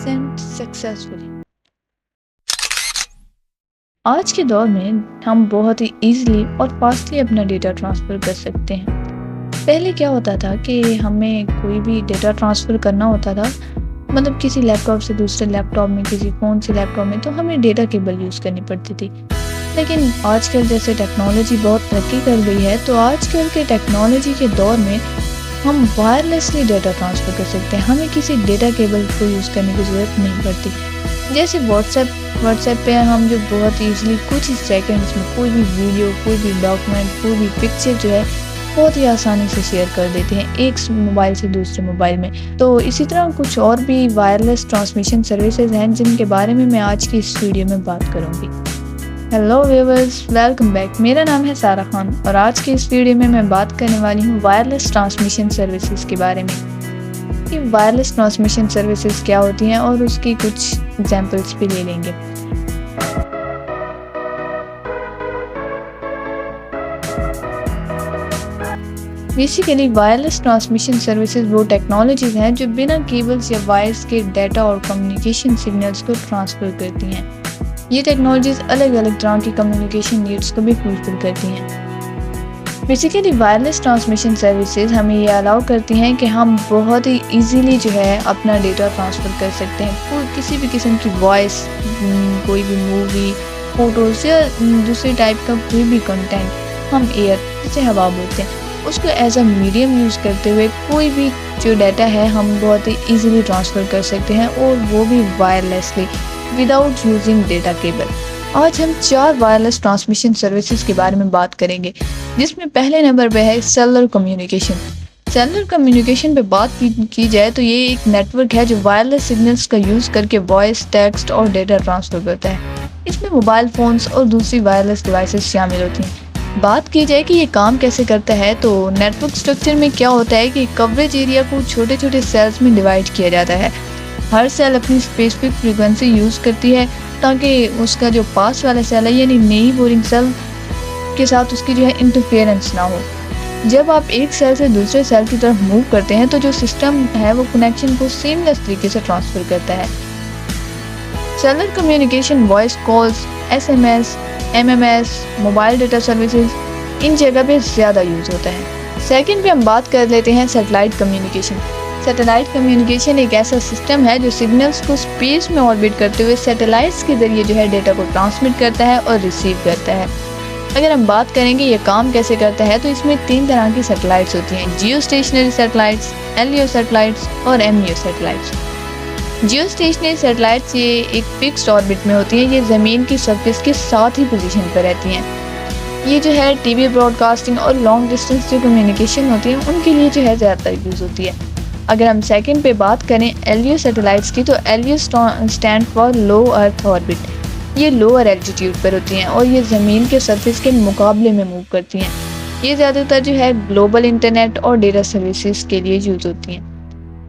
Send successfully. आज के दौर में हम बहुत ही ईजिली और फास्टली अपना डेटा ट्रांसफ़र कर सकते हैं। पहले क्या होता था कि हमें कोई भी डेटा ट्रांसफ़र करना होता था, मतलब किसी लैपटॉप से दूसरे लैपटॉप में, किसी फ़ोन से लैपटॉप में, तो हमें डेटा केबल यूज़ करनी पड़ती थी। लेकिन आजकल जैसे टेक्नोलॉजी बहुत तरक्की कर गई है, तो आजकल के टेक्नोलॉजी के दौर में हम वायरलेसली डेटा ट्रांसफ़र कर सकते हैं। हमें किसी डेटा केबल को यूज़ करने की ज़रूरत नहीं पड़ती। जैसे व्हाट्सएप पे हम जो बहुत ईज़िली कुछ ही सेकंड्स में कोई भी वीडियो, कोई भी डॉक्यूमेंट, कोई भी पिक्चर जो है बहुत ही आसानी से शेयर कर देते हैं एक मोबाइल से दूसरे मोबाइल में। तो इसी तरह कुछ और भी वायरलेस ट्रांसमिशन सर्विसेज हैं जिनके बारे में मैं आज की इस वीडियो में बात करूँगी। Hello viewers, welcome back. मेरा नाम है सारा खान और आज की इस वीडियो में मैं बात करने वाली हूँ वायरलेस ट्रांसमिशन सर्विसेज के बारे में कि वायरलेस ट्रांसमिशन सर्विसेज क्या होती हैं और उसकी कुछ एग्जांपल्स भी ले लेंगे। बेसिकली वायरलेस ट्रांसमिशन सर्विसेज वो टेक्नोलॉजीज हैं जो बिना केबल्स या वायर्स के डाटा और कम्युनिकेशन सिग्नल्स को ट्रांसफ़र करती हैं। ये टेक्नोलॉजीज अलग अलग तरह की कम्युनिकेशन नीड्स को भी फुलफिल करती हैं। बेसिकली वायरलेस ट्रांसमिशन सर्विसेज हमें ये अलाउ करती हैं कि हम बहुत ही इजीली जो है अपना डेटा ट्रांसफ़र कर सकते हैं। कोई किसी भी किस्म की वॉइस, कोई भी मूवी, फ़ोटोज़ या दूसरे टाइप का कोई भी कंटेंट हम एयर जैसे हवा बोलते हैं उसको एज अ मीडियम यूज़ करते हुए कोई भी जो डाटा है हम बहुत ही ईजिली ट्रांसफ़र कर सकते हैं और वो भी wirelessly without using data cable. आज हम 4 वायरलेस ट्रांसमिशन सर्विसेज के बारे में बात करेंगे, जिसमें पहले नंबर पे है सेलुलर कम्युनिकेशन। सेलुलर कम्युनिकेशन पे बात की जाए तो ये एक नेटवर्क है जो वायरलेस सिग्नल्स का यूज़ करके वॉइस, टेक्स्ट और डेटा ट्रांसफ़र करता है। इसमें मोबाइल फ़ोन्स और दूसरी वायरलेस डिवाइसेस शामिल होती हैं। बात की जाए कि ये काम कैसे करता है तो नेटवर्क स्ट्रक्चर में क्या होता है कि कवरेज एरिया को छोटे छोटे सेल्स में डिवाइड किया जाता है। हर सेल अपनी स्पेसिफिक फ्रीक्वेंसी यूज़ करती है ताकि उसका जो पास वाला सेल है यानी नई बोरिंग सेल के साथ उसकी जो है इंटरफेरेंस ना हो। जब आप एक सेल से दूसरे सेल की तरफ मूव करते हैं तो जो सिस्टम है वो कनेक्शन को सीमलेस तरीके से ट्रांसफ़र करता है। Cellular communication voice calls, SMS, MMS, mobile data services in जगह पे ज़्यादा यूज़ होता है। सेकंड पे हम बात कर लेते हैं सैटेलाइट कम्युनिकेशन। सैटेलाइट कम्युनिकेशन एक ऐसा सिस्टम है जो सिग्नल्स को स्पेस में ऑर्बिट करते हुए सैटेलाइट्स के ज़रिए जो है डेटा को ट्रांसमिट करता है और रिसीव करता है। अगर हम बात करेंगे ये काम कैसे करता है तो इसमें 3 तरह की सैटेलाइट्स होती हैं: जियो स्टेशनरी सैटेलाइट्स, LEO सैटेलाइट्स और MEO सैटेलाइट्स। जियो स्टेशनरी सैटेलाइट्स ये एक फिक्स्ड ऑर्बिट में होती हैं, ये ज़मीन की सरफेस के साथ ही पोजीशन पर रहती हैं। ये जो है टीवी ब्रॉडकास्टिंग और लॉन्ग डिस्टेंस जो कम्युनिकेशन होती है उनके लिए जो है ज़्यादातर यूज़ होती है। अगर हम सेकंड पे बात करें LEO सैटेलाइट्स की तो LEO stand for low earth orbit. ये लोअर एल्टीट्यूड पर होती हैं और ये ज़मीन के सरफेस के मुकाबले में मूव करती हैं। ये ज़्यादातर जो है ग्लोबल इंटरनेट और डेटा सर्विसेज के लिए यूज़ होती हैं।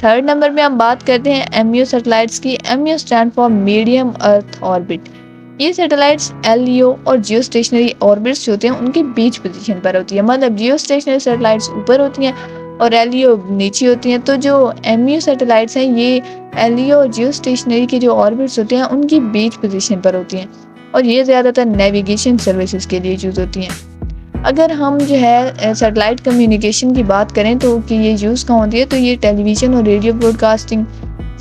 थर्ड नंबर में हम बात करते हैं MEO सैटेलाइट्स की। MEO stand for medium earth orbit. ये सैटेलाइट्स LEO और जियो स्टेशनरी ऑर्बिट्स होते हैं उनके बीच पोजीशन पर होती है, मतलब जियो स्टेशनरी सैटेलाइट्स ऊपर होती हैं और LEO नीचे होती हैं। तो जो MEO सैटेलाइट्स हैं ये LEO और जियो स्टेशनरी के जो ऑर्बिट्स होते हैं उनकी बीच पोजीशन पर होती हैं और ये ज़्यादातर नेविगेशन सर्विसेज के लिए यूज़ होती हैं। अगर हम जो है सैटेलाइट कम्युनिकेशन की बात करें तो कि ये यूज़ कहाँ होती है तो ये टेलीविज़न और radio broadcasting,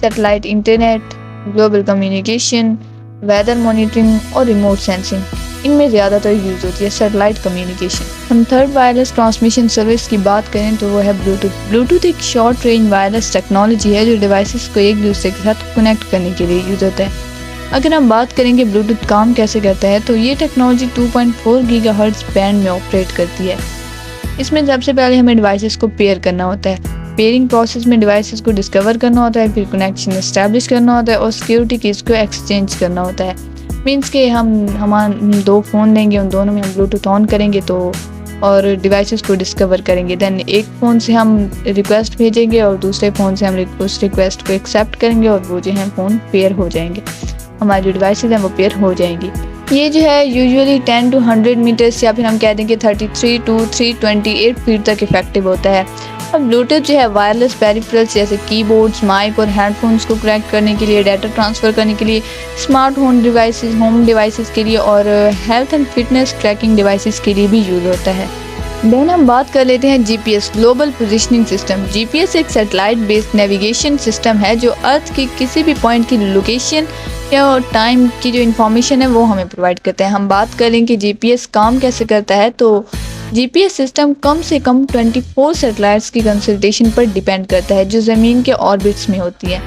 satellite internet, global communication, weather monitoring और रिमोट सेंसिंग इनमें ज़्यादातर यूज़ होती है सैटेलाइट कम्युनिकेशन। हम थर्ड वायरलेस ट्रांसमिशन सर्विस की बात करें तो वो है ब्लूटूथ। ब्लूटूथ एक शॉर्ट रेंज वायरलेस टेक्नोलॉजी है जो डिवाइसेस को एक दूसरे के साथ कनेक्ट करने के लिए यूज़ होता है। अगर हम बात करेंगे ब्लूटूथ काम कैसे करता है तो ये टेक्नोलॉजी 2.4 गीगाहर्ट्ज़ बैंड में ऑपरेट करती है। इसमें सबसे पहले हमें डिवाइसेस को पेयर करना होता है। पेयरिंग प्रोसेस में डिवाइसेस को डिस्कवर करना होता है, फिर कनेक्शन इस्टेब्लिश करना होता है और सिक्योरिटी कीज़ को एक्सचेंज करना होता है। मीन्स के हम 2 फ़ोन लेंगे, उन दोनों में हम ब्लूटूथ ऑन करेंगे तो और डिवाइसेस को डिस्कवर करेंगे। देन एक फ़ोन से हम रिक्वेस्ट भेजेंगे और दूसरे फ़ोन से हम उस रिक्वेस्ट को एक्सेप्ट करेंगे और वो जो है फ़ोन पेयर हो जाएंगे, हमारी जो डिवाइसेस हैं वो पेयर हो जाएंगी। ये जो है यूजुअली 10 to 100 मीटर्स या फिर हम कह देंगे 33 to 328 फीट तक इफेक्टिव होता है अब ब्लूटूथ जो है वायरलेस पेरिफेरल्स जैसे कीबोर्ड्स, माइक और हेडफोन्स को कनेक्ट करने के लिए, डाटा ट्रांसफ़र करने के लिए, स्मार्ट होम डिवाइसेस के लिए और health and fitness tracking devices के लिए भी यूज़ होता है। देन हम बात कर लेते हैं GPS global positioning system. GPS एक सैटेलाइट बेस्ड नेविगेशन सिस्टम है जो अर्थ के किसी भी पॉइंट की लोकेशन या टाइम की जो इन्फॉर्मेशन है वो हमें प्रोवाइड करते हैं। हम बात करें कि जीपीएस काम कैसे करता है, तो जीपीएस सिस्टम कम से कम 24 सैटेलाइट्स की कंसल्टेशन पर डिपेंड करता है जो ज़मीन के ऑर्बिट्स में होती है।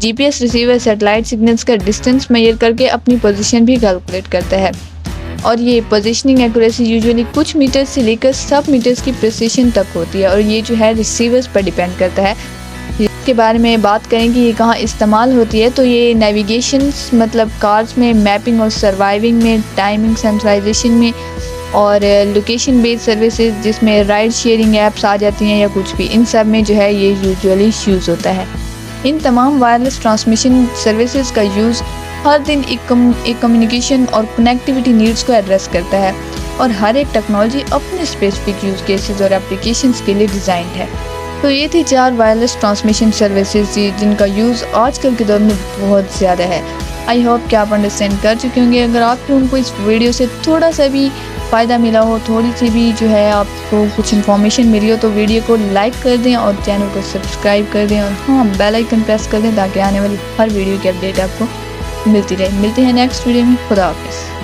जीपीएस रिसीवर सैटेलाइट सिग्नल्स का डिस्टेंस मेजर करके अपनी पोजीशन भी कैलकुलेट करता है और ये पोजीशनिंग एक्यूरेसी यूजुअली कुछ मीटर से लेकर सब मीटर्स की प्रिसिशन तक होती है और ये जो है रिसीवर्स पर डिपेंड करता है। इसके बारे में बात करें कि ये कहाँ इस्तेमाल होती है, तो ये नेविगेशन मतलब कार्स में, मैपिंग और सर्वाइविंग में, टाइमिंग सेंट्रलाइजेशन में और लोकेशन बेस्ड सर्विसेज जिसमें राइड शेयरिंग ऐप्स आ जाती हैं या कुछ भी, इन सब में जो है ये यूजुअली यूज़ होता है। इन तमाम वायरलेस ट्रांसमिशन सर्विसेज का यूज़ हर दिन एक कम्युनिकेशन और कनेक्टिविटी नीड्स को एड्रेस करता है और हर एक टेक्नोलॉजी अपने स्पेसिफिक यूज़ केसेस और एप्लीकेशंस के लिए डिज़ाइंड है। तो ये थी 4 वायरलेस ट्रांसमिशन सर्विसेज जिनका यूज़ आजकल के दौर में बहुत ज़्यादा है। आई होप कि आप अंडरस्टैंड कर चुके होंगे। अगर आप लोगों को इस वीडियो से थोड़ा सा भी फ़ायदा मिला हो, थोड़ी सी भी जो है आपको कुछ इन्फॉर्मेशन मिली हो, तो वीडियो को लाइक कर दें और चैनल को सब्सक्राइब कर दें और हाँ बेल आइकन प्रेस कर दें ताकि आने वाली हर वीडियो की अपडेट आपको मिलती रहे। मिलते हैं नेक्स्ट वीडियो में। खुदा हाफिज़।